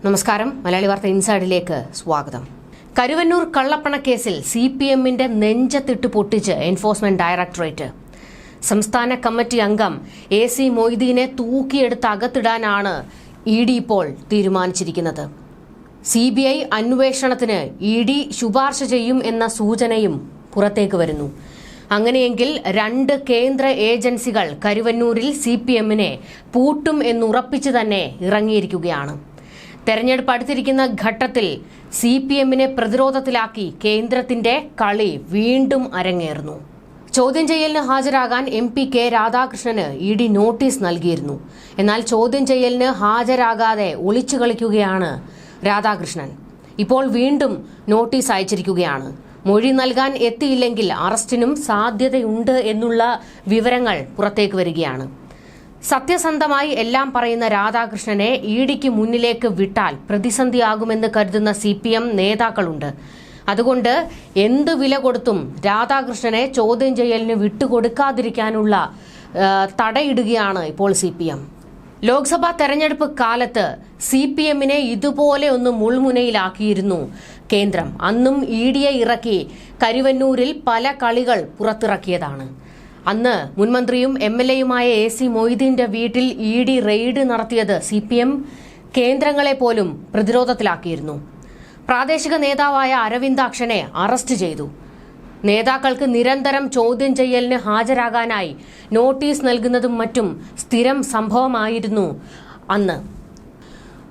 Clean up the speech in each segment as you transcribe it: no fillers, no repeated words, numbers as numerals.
നമസ്കാരം. മലയാളി വാർത്ത ഇൻസൈഡിലേക്ക് സ്വാഗതം. കരുവന്നൂർ കള്ളപ്പണക്കേസിൽ CPMന്റെ നെഞ്ചത്തിട്ട് പൊട്ടിച്ച് എൻഫോഴ്സ്മെന്റ് ഡയറക്ടറേറ്റ്. സംസ്ഥാന കമ്മിറ്റി അംഗം AC മൊയ്തീനെ തൂക്കിയെടുത്ത് അകത്തിടാനാണ് ED ഇപ്പോൾ തീരുമാനിച്ചിരിക്കുന്നത്. CBI അന്വേഷണത്തിന് ED ശുപാർശ ചെയ്യും എന്ന സൂചനയും പുറത്തേക്ക് വരുന്നു. അങ്ങനെയെങ്കിൽ 2 കേന്ദ്ര ഏജൻസികൾ കരുവന്നൂരിൽ CPMനെ പൂട്ടും എന്നുറപ്പിച്ച് തന്നെ ഇറങ്ങിയിരിക്കുകയാണ്. തെരഞ്ഞെടുപ്പ് അടുത്തിരിക്കുന്ന ഘട്ടത്തിൽ CPMനെ പ്രതിരോധത്തിലാക്കി കേന്ദ്രത്തിന്റെ കളി വീണ്ടും അരങ്ങേറുന്നു. ചോദ്യം ചെയ്യലിന് ഹാജരാകാൻ MP കെ രാധാകൃഷ്ണന് ED നോട്ടീസ് നൽകിയിരുന്നു. എന്നാൽ ചോദ്യം ചെയ്യലിന് ഹാജരാകാതെ ഒളിച്ചു കളിക്കുകയാണ് രാധാകൃഷ്ണൻ. ഇപ്പോൾ വീണ്ടും നോട്ടീസ് അയച്ചിരിക്കുകയാണ്. മൊഴി നൽകാൻ എത്തിയില്ലെങ്കിൽ അറസ്റ്റിനും സാധ്യതയുണ്ട് എന്നുള്ള വിവരങ്ങൾ പുറത്തേക്ക് വരികയാണ്. സത്യസന്ധമായി എല്ലാം പറയുന്ന രാധാകൃഷ്ണനെ EDക്ക് മുന്നിലേക്ക് വിട്ടാൽ പ്രതിസന്ധിയാകുമെന്ന് കരുതുന്ന CPM നേതാക്കളുണ്ട്. അതുകൊണ്ട് എന്ത് വില കൊടുത്തും രാധാകൃഷ്ണനെ ചോദ്യം ചെയ്യലിന് വിട്ടുകൊടുക്കാതിരിക്കാനുള്ള തടയിടുകയാണ് ഇപ്പോൾ CPM. ലോക്സഭാ തെരഞ്ഞെടുപ്പ് കാലത്ത് CPMനെ ഇതുപോലെ ഒന്ന് മുൾമുനയിലാക്കിയിരുന്നു കേന്ദ്രം. അന്നും EDയെ ഇറക്കി കരുവന്നൂരിൽ പല കളികൾ പുറത്തിറക്കിയതാണ്. അന്ന് മുൻമന്ത്രിയും MLAയുമായ AC മൊയ്തീന്റെ വീട്ടിൽ ED റെയ്ഡ് നടത്തിയത് CPM കേന്ദ്രങ്ങളെ പോലും പ്രതിരോധത്തിലാക്കിയിരുന്നു. പ്രാദേശിക നേതാവായ അരവിന്ദാക്ഷനെ അറസ്റ്റ് ചെയ്തു. നേതാക്കൾക്ക് നിരന്തരം ചോദ്യം ചെയ്യലിന് ഹാജരാകാനായി നോട്ടീസ് നൽകുന്നതും മറ്റും സ്ഥിരം സംഭവമായിരുന്നു അന്ന്.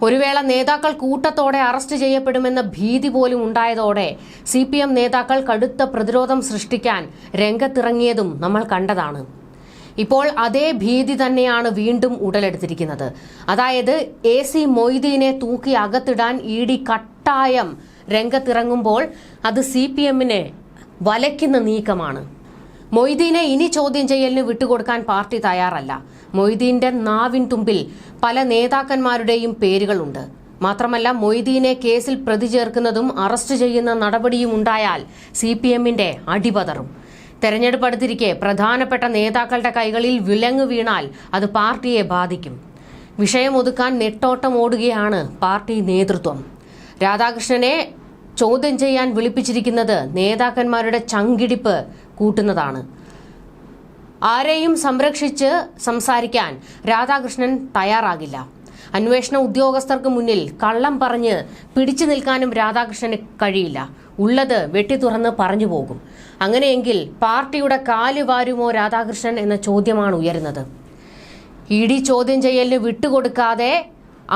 ഒരു വേള നേതാക്കൾ കൂട്ടത്തോടെ അറസ്റ്റ് ചെയ്യപ്പെടുമെന്ന ഭീതി പോലും ഉണ്ടായതോടെ CPM നേതാക്കൾ കടുത്ത പ്രതിരോധം സൃഷ്ടിക്കാൻ രംഗത്തിറങ്ങിയതും നമ്മൾ കണ്ടതാണ്. ഇപ്പോൾ അതേ ഭീതി തന്നെയാണ് വീണ്ടും ഉടലെടുത്തിരിക്കുന്നത്. അതായത് AC മൊയ്തീനെ തൂക്കി അകത്തിടാൻ ED കട്ടായം രംഗത്തിറങ്ങുമ്പോൾ അത് CPMനെ വലയ്ക്കുന്ന നീക്കമാണ്. മൊയ്തീനെ ഇനി ചോദ്യം ചെയ്യലിന് വിട്ടുകൊടുക്കാൻ പാർട്ടി തയ്യാറല്ല. മൊയ്തീന്റെ നാവിൻ തുമ്പിൽ പല നേതാക്കന്മാരുടെയും പേരുകളുണ്ട്. മാത്രമല്ല മൊയ്തീനെ കേസിൽ പ്രതി ചേർക്കുന്നതും അറസ്റ്റ് ചെയ്യുന്ന നടപടിയും ഉണ്ടായാൽ CPMന്റെ അടിപതറും. തെരഞ്ഞെടുപ്പ് അടുത്തിരിക്കെ പ്രധാനപ്പെട്ട നേതാക്കളുടെ കൈകളിൽ വിലങ്ങ് വീണാൽ അത് പാർട്ടിയെ ബാധിക്കും. വിഷയം ഒതുക്കാൻ നെട്ടോട്ടം ഓടുകയാണ് പാർട്ടി നേതൃത്വം. രാധാകൃഷ്ണനെ ചോദ്യം ചെയ്യാൻ വിളിപ്പിച്ചിരിക്കുന്നത് നേതാക്കന്മാരുടെ ചങ്കിടിപ്പ് കൂട്ടുന്നതാണ്. ആരെയും സംരക്ഷിച്ച് സംസാരിക്കാൻ രാധാകൃഷ്ണൻ തയ്യാറാകില്ല. അന്വേഷണ ഉദ്യോഗസ്ഥർക്ക് മുന്നിൽ കള്ളം പറഞ്ഞ് പിടിച്ചു നിൽക്കാനും രാധാകൃഷ്ണന് കഴിയില്ല. ഉള്ളത് വെട്ടി തുറന്ന് പറഞ്ഞു പോകും. അങ്ങനെയെങ്കിൽ പാർട്ടിയുടെ കാല് വാരുമോ രാധാകൃഷ്ണൻ എന്ന ചോദ്യമാണ് ഉയരുന്നത്. ED ചോദ്യം ചെയ്യലിന് വിട്ടുകൊടുക്കാതെ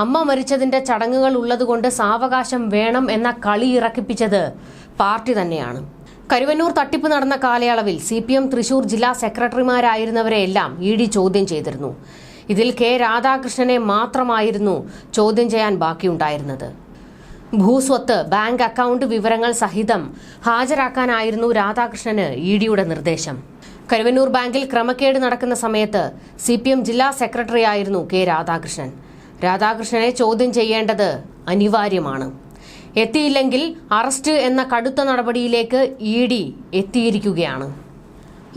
അമ്മ മരിച്ചതിന്റെ ചടങ്ങുകൾ ഉള്ളതുകൊണ്ട് സാവകാശം വേണം എന്ന കളി ഇറക്കിപ്പിച്ചത് പാർട്ടി തന്നെയാണ്. കരുവന്നൂർ തട്ടിപ്പ് നടന്ന കാലയളവിൽ CPM തൃശൂർ ജില്ലാ സെക്രട്ടറിമാരായിരുന്നവരെയെല്ലാം ED ചോദ്യം ചെയ്തിരുന്നു. ഇതിൽ കെ രാധാകൃഷ്ണനെ മാത്രമായിരുന്നു ചോദ്യം ചെയ്യാൻ ബാക്കിയുണ്ടായിരുന്നത്. ഭൂസ്വത്ത്, ബാങ്ക് അക്കൗണ്ട് വിവരങ്ങൾ സഹിതം ഹാജരാക്കാനായിരുന്നു രാധാകൃഷ്ണന് EDയുടെ നിർദ്ദേശം. കരുവന്നൂർ ബാങ്കിൽ ക്രമക്കേട് നടക്കുന്ന സമയത്ത് CPM ജില്ലാ സെക്രട്ടറിയായിരുന്നു കെ രാധാകൃഷ്ണൻ. രാധാകൃഷ്ണനെ ചോദ്യം ചെയ്യേണ്ടത് അനിവാര്യമാണ്. എത്തിയില്ലെങ്കിൽ അറസ്റ്റ് എന്ന കടുത്ത നടപടിയിലേക്ക് ED എത്തിയിരിക്കുകയാണ്.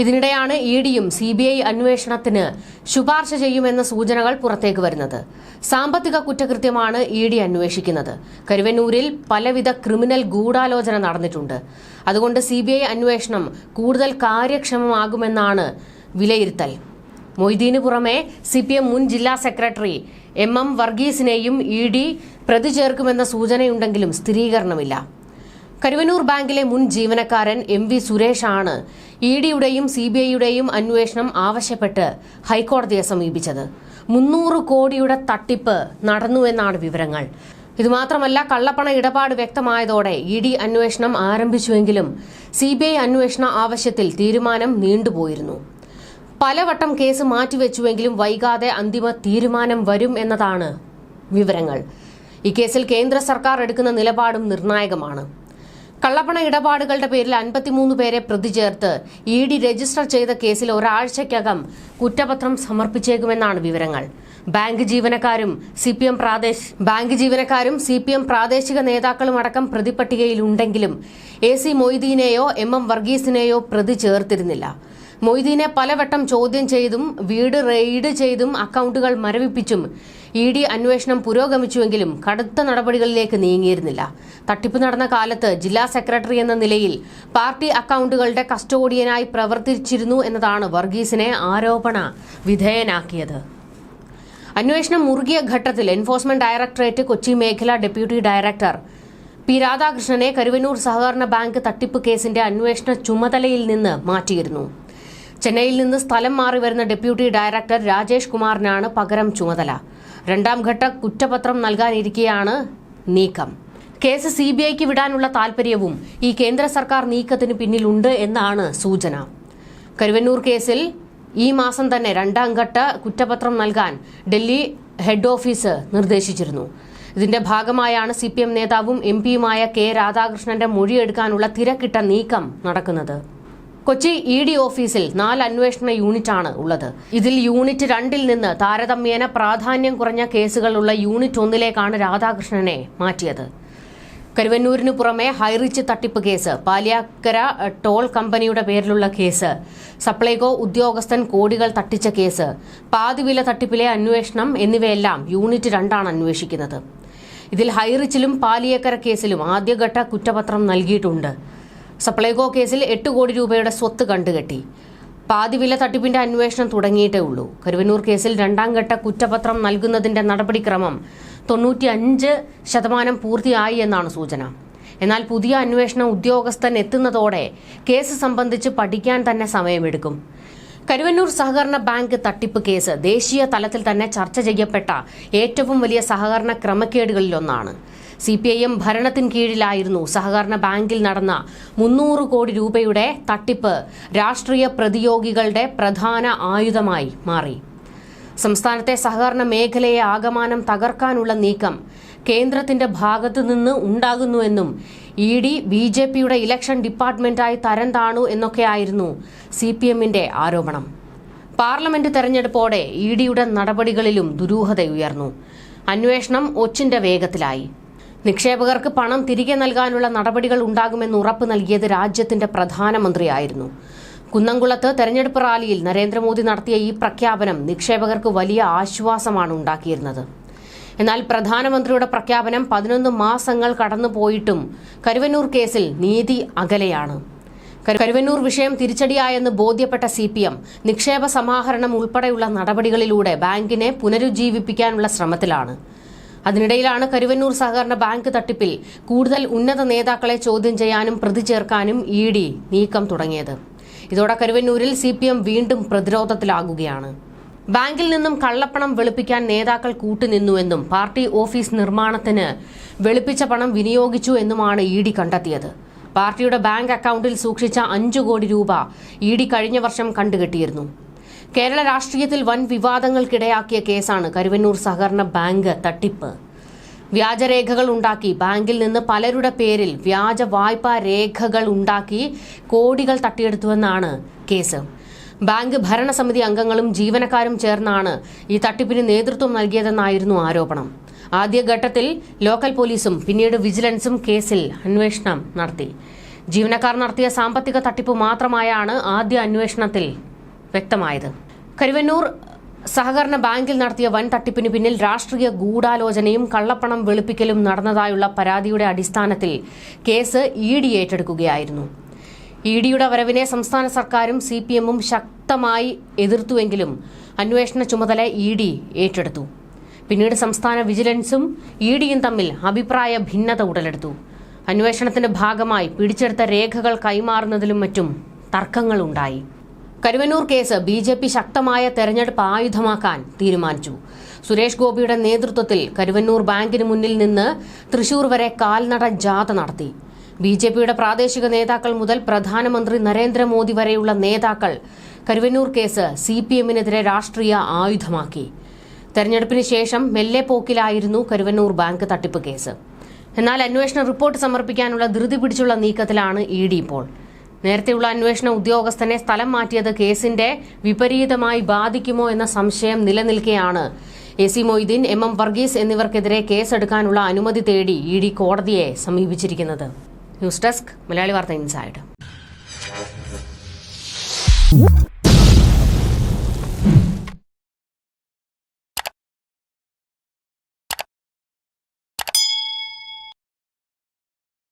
ഇതിനിടെയാണ് EDയും CBI അന്വേഷണത്തിന് ശുപാർശ ചെയ്യുമെന്ന സൂചനകൾ പുറത്തേക്ക് വരുന്നത്. സാമ്പത്തിക കുറ്റകൃത്യമാണ് ED അന്വേഷിക്കുന്നത്. കരുവന്നൂരിൽ പലവിധ ക്രിമിനൽ ഗൂഢാലോചന നടന്നിട്ടുണ്ട്. അതുകൊണ്ട് CBI അന്വേഷണം കൂടുതൽ കാര്യക്ഷമമാകുമെന്നാണ് വിലയിരുത്തൽ. മൊയ്തീന് പുറമെ CPM മുൻ ജില്ലാ സെക്രട്ടറി MM വർഗീസിനെയും ED പ്രതി ചേർക്കുമെന്ന സൂചനയുണ്ടെങ്കിലും സ്ഥിരീകരണമില്ല. കരുവന്നൂർ ബാങ്കിലെ മുൻ ജീവനക്കാരൻ MV സുരേഷാണ് EDയുടെയും CBIയുടെയും അന്വേഷണം ആവശ്യപ്പെട്ട് ഹൈക്കോടതിയെ സമീപിച്ചത്. 300 കോടിയുടെ തട്ടിപ്പ് നടന്നുവെന്നാണ് വിവരങ്ങൾ. ഇതുമാത്രമല്ല, കള്ളപ്പണ ഇടപാട് വ്യക്തമായതോടെ ED അന്വേഷണം ആരംഭിച്ചുവെങ്കിലും CBI അന്വേഷണ ആവശ്യത്തിൽ തീരുമാനം നീണ്ടുപോയിരുന്നു. പലവട്ടം കേസ് മാറ്റിവെച്ചുവെങ്കിലും വൈകാതെ അന്തിമ തീരുമാനം വരും എന്നതാണ് വിവരങ്ങൾ. ഈ കേസിൽ കേന്ദ്ര സർക്കാർ എടുക്കുന്ന നിലപാടും നിർണായകമാണ്. കള്ളപ്പണ ഇടപാടുകളുടെ പേരിൽ 53 പേരെ പ്രതി ചേർത്ത് ED രജിസ്റ്റർ ചെയ്ത കേസിൽ ഒരാഴ്ചയ്ക്കകം കുറ്റപത്രം സമർപ്പിച്ചേക്കുമെന്നാണ് വിവരങ്ങൾ. ബാങ്ക് ജീവനക്കാരും CPM പ്രാദേശിക നേതാക്കളും അടക്കം പ്രതിപട്ടികയിലുണ്ടെങ്കിലും AC മൊയ്തീനെയോ MM വർഗീസിനെയോ പ്രതി ചേർത്തിരുന്നില്ല. മൊയ്തീനെ പലവട്ടം ചോദ്യം ചെയ്തും വീട് റെയ്ഡ് ചെയ്തും അക്കൗണ്ടുകൾ മരവിപ്പിച്ചും ED അന്വേഷണം പുരോഗമിച്ചുവെങ്കിലും കടുത്ത നടപടികളിലേക്ക് നീങ്ങിയിരുന്നില്ല. തട്ടിപ്പ് നടന്ന കാലത്ത് ജില്ലാ സെക്രട്ടറി എന്ന നിലയിൽ പാർട്ടി അക്കൗണ്ടുകളുടെ കസ്റ്റോഡിയനായി പ്രവർത്തിച്ചിരുന്നു എന്നതാണ് വർഗീസിനെ ആരോപണ വിധേയനാക്കിയത്. അന്വേഷണം മുറുകിയ ഘട്ടത്തിൽ എൻഫോഴ്സ്മെന്റ് ഡയറക്ടറേറ്റ് കൊച്ചി മേഖല ഡെപ്യൂട്ടി ഡയറക്ടർ പി രാധാകൃഷ്ണനെ കരുവന്നൂർ സഹകരണ ബാങ്ക് തട്ടിപ്പ് കേസിന്റെ അന്വേഷണ ചുമതലയിൽ നിന്ന് മാറ്റിയിരുന്നു. ചെന്നൈയിൽ നിന്ന് സ്ഥലം മാറി വരുന്ന ഡെപ്യൂട്ടി ഡയറക്ടർ രാജേഷ് കുമാറിനാണ് പകരം ചുമതല. രണ്ടാം ഘട്ട കുറ്റപത്രം നൽകാനിരിക്കെയാണ് നീക്കം. കേസ് CBIക്ക് വിടാനുള്ള താൽപര്യവും ഈ കേന്ദ്ര സർക്കാർ നീക്കത്തിന് പിന്നിലുണ്ട് എന്നാണ് സൂചന. കരുവന്നൂർ കേസിൽ ഈ മാസം തന്നെ രണ്ടാം ഘട്ട കുറ്റപത്രം നൽകാൻ ഡൽഹി ഹെഡ് ഓഫീസ് നിർദ്ദേശിച്ചിരുന്നു. ഇതിന്റെ ഭാഗമായാണ് CPM നേതാവും MP-യുമായ K രാധാകൃഷ്ണന്റെ മൊഴിയെടുക്കാനുള്ള തിരക്കിട്ട നീക്കം നടക്കുന്നത്. കൊച്ചി ED ഓഫീസിൽ 4 അന്വേഷണ യൂണിറ്റാണ് ഉള്ളത്. ഇതിൽ യൂണിറ്റ് 2-ൽ നിന്ന് താരതമ്യേന പ്രാധാന്യം കുറഞ്ഞ കേസുകളുള്ള യൂണിറ്റ് 1-ലേക്കാണ് രാധാകൃഷ്ണനെ മാറ്റിയത്. കരുവന്നൂരിനു പുറമെ ഹൈറിച്ച് തട്ടിപ്പ് കേസ്, പാലിയാക്കര ടോൾ കമ്പനിയുടെ പേരിലുള്ള കേസ്, സപ്ലൈകോ ഉദ്യോഗസ്ഥൻ കോടികൾ തട്ടിച്ച കേസ്, പാതിവില തട്ടിപ്പിലെ അന്വേഷണം എന്നിവയെല്ലാം യൂണിറ്റ് 2 അന്വേഷിക്കുന്നത്. ഇതിൽ ഹൈറിച്ചിലും പാലിയേക്കര കേസിലും ആദ്യഘട്ട കുറ്റപത്രം നൽകിയിട്ടുണ്ട്. സപ്ലൈകോ കേസിൽ 8 കോടി രൂപയുടെ സ്വത്ത് കണ്ടുകെട്ടി. പാതിവില തട്ടിപ്പിന്റെ അന്വേഷണം തുടങ്ങിയിട്ടേ ഉള്ളൂ. കരുവന്നൂർ കേസിൽ രണ്ടാം ഘട്ട കുറ്റപത്രം നൽകുന്നതിന്റെ നടപടിക്രമം 95% പൂർത്തിയായി എന്നാണ് സൂചന. എന്നാൽ പുതിയ അന്വേഷണ ഉദ്യോഗസ്ഥൻ എത്തുന്നതോടെ കേസ് സംബന്ധിച്ച് പഠിക്കാൻ തന്നെ സമയമെടുക്കും. കരുവന്നൂർ സഹകരണ ബാങ്ക് തട്ടിപ്പ് കേസ് ദേശീയ തലത്തിൽ തന്നെ ചർച്ച ചെയ്യപ്പെട്ട ഏറ്റവും വലിയ സഹകരണ ക്രമക്കേടുകളിലൊന്നാണ്. CPIM ഭരണത്തിന് കീഴിലായിരുന്നു സഹകരണ ബാങ്കിൽ നടന്ന 300 കോടി രൂപയുടെ തട്ടിപ്പ് രാഷ്ട്രീയ പ്രതിയോഗികളുടെ പ്രധാന ആയുധമായി മാറി. സംസ്ഥാനത്തെ സഹകരണ മേഖലയെ ആകമാനം തകർക്കാനുള്ള നീക്കം കേന്ദ്രത്തിന്റെ ഭാഗത്തുനിന്ന് ഉണ്ടാകുന്നുവെന്നും ED BJPയുടെ ഇലക്ഷൻ ഡിപ്പാർട്ട്മെന്റായി തരം താണു എന്നൊക്കെയായിരുന്നു CPMന്റെ ആരോപണം. പാർലമെന്റ് തെരഞ്ഞെടുപ്പോടെ EDയുടെ നടപടികളിലും ദുരൂഹതയുയർന്നു. അന്വേഷണം ഒച്ചിന്റെ വേഗത്തിലായി. നിക്ഷേപകർക്ക് പണം തിരികെ നൽകാനുള്ള നടപടികൾ ഉണ്ടാകുമെന്ന് ഉറപ്പ് നൽകിയത് രാജ്യത്തിന്റെ പ്രധാനമന്ത്രിയായിരുന്നു. കുന്നംകുളത്ത് തെരഞ്ഞെടുപ്പ് റാലിയിൽ നരേന്ദ്രമോദി നടത്തിയ ഈ പ്രഖ്യാപനം നിക്ഷേപകർക്ക് വലിയ ആശ്വാസമാണ് ഉണ്ടാക്കിയിരുന്നത്. എന്നാൽ പ്രധാനമന്ത്രിയുടെ പ്രഖ്യാപനം 11 മാസങ്ങൾ കടന്നുപോയിട്ടും കരുവന്നൂർ കേസിൽ നീതി അകലെയാണ്. കരുവന്നൂർ വിഷയം തിരിച്ചടിയായെന്ന് ബോധ്യപ്പെട്ട CPM നിക്ഷേപ സമാഹരണം ഉൾപ്പെടെയുള്ള നടപടികളിലൂടെ ബാങ്കിനെ പുനരുജ്ജീവിപ്പിക്കാനുള്ള ശ്രമത്തിലാണ്. അതിനിടയിലാണ് കരുവന്നൂർ സഹകരണ ബാങ്ക് തട്ടിപ്പിൽ കൂടുതൽ ഉന്നത നേതാക്കളെ ചോദ്യം ചെയ്യാനും പ്രതി ചേർക്കാനും ED നീക്കം തുടങ്ങിയത്. ഇതോടെ കരുവന്നൂരിൽ CPM വീണ്ടും പ്രതിരോധത്തിലാകുകയാണ്. ബാങ്കിൽ നിന്നും കള്ളപ്പണം വെളുപ്പിക്കാൻ നേതാക്കൾ കൂട്ടുനിന്നുവെന്നും പാർട്ടി ഓഫീസ് നിർമ്മാണത്തിന് വെളുപ്പിച്ച പണം വിനിയോഗിച്ചു എന്നുമാണ് ED കണ്ടെത്തിയത്. പാർട്ടിയുടെ ബാങ്ക് അക്കൗണ്ടിൽ സൂക്ഷിച്ച 5 കോടി രൂപ ED കഴിഞ്ഞ വർഷം കണ്ടുകെട്ടിയിരുന്നു. കേരള രാഷ്ട്രീയത്തിൽ വൻ വിവാദങ്ങൾക്കിടയാക്കിയ കേസാണ് കരുവന്നൂർ സഹകരണ ബാങ്ക് തട്ടിപ്പ്. വ്യാജരേഖകൾ ഉണ്ടാക്കി ബാങ്കിൽ നിന്ന് പലരുടെ പേരിൽ വ്യാജ വായ്പാ രേഖകൾ ഉണ്ടാക്കി കോടികൾ തട്ടിയെടുത്തുവെന്നാണ് കേസ്. ബാങ്ക് ഭരണസമിതി അംഗങ്ങളും ജീവനക്കാരും ചേർന്നാണ് ഈ തട്ടിപ്പിന് നേതൃത്വം നൽകിയതെന്നായിരുന്നു ആരോപണം. ആദ്യഘട്ടത്തിൽ ലോക്കൽ പോലീസും പിന്നീട് വിജിലൻസും കേസിൽ അന്വേഷണം നടത്തി. ജീവനക്കാർ നടത്തിയ സാമ്പത്തിക തട്ടിപ്പ് മാത്രമായാണ് ആദ്യ അന്വേഷണത്തിൽ വ്യക്തമായത്. കരുവന്നൂർ സഹകരണ ബാങ്കിൽ നടത്തിയ വൻ തട്ടിപ്പിന് പിന്നിൽ രാഷ്ട്രീയ ഗൂഢാലോചനയും കള്ളപ്പണം വെളുപ്പിക്കലും നടന്നതായുള്ള പരാതിയുടെ അടിസ്ഥാനത്തിൽ കേസ് ED ഏറ്റെടുക്കുകയായിരുന്നു. EDയുടെ വരവിനെ സംസ്ഥാന സർക്കാരും CPMും ശക്തമായി എതിർത്തുവെങ്കിലും അന്വേഷണ ചുമതല ED ഏറ്റെടുത്തു. പിന്നീട് സംസ്ഥാന വിജിലൻസും EDയും തമ്മിൽ അഭിപ്രായ ഭിന്നത ഉടലെടുത്തു. അന്വേഷണത്തിന്റെ ഭാഗമായി പിടിച്ചെടുത്ത രേഖകൾ കൈമാറുന്നതിലും മറ്റും തർക്കങ്ങളുണ്ടായി. കരുവന്നൂർ കേസ് BJP ശക്തമായ തെരഞ്ഞെടുപ്പ് ആയുധമാക്കാൻ തീരുമാനിച്ചു. സുരേഷ് ഗോപിയുടെ നേതൃത്വത്തിൽ കരുവന്നൂർ ബാങ്കിന് മുന്നിൽ നിന്ന് തൃശൂർ വരെ കാൽനട ജാഥ നടത്തി. BJPയുടെ പ്രാദേശിക നേതാക്കൾ മുതൽ പ്രധാനമന്ത്രി നരേന്ദ്രമോദി വരെയുള്ള നേതാക്കൾ കരുവന്നൂർ കേസ് CPMനെതിരെ രാഷ്ട്രീയ ആയുധമാക്കി. തെരഞ്ഞെടുപ്പിന് ശേഷം മെല്ലെ പോക്കിലായിരുന്നു കരുവന്നൂർ ബാങ്ക് തട്ടിപ്പ് കേസ്. എന്നാൽ അന്വേഷണ റിപ്പോർട്ട് സമർപ്പിക്കാനുള്ള ധൃതി പിടിച്ചുള്ള നീക്കത്തിലാണ് ED ഇപ്പോൾ. നേരത്തെയുള്ള അന്വേഷണ ഉദ്യോഗസ്ഥനെ സ്ഥലം മാറ്റിയത് കേസിന്റെ വിപരീതമായി ബാധിക്കുമോ എന്ന സംശയം നിലനിൽക്കെയാണ് AC മൊയ്തീൻ, MM വർഗീസ് എന്നിവർക്കെതിരെ കേസെടുക്കാനുള്ള അനുമതി തേടി ED കോടതിയെ സമീപിച്ചിരിക്കുന്നത്. ന്യൂസ് ഡെസ്ക്, മലയാളി വാർത്ത ഇൻസൈഡ്.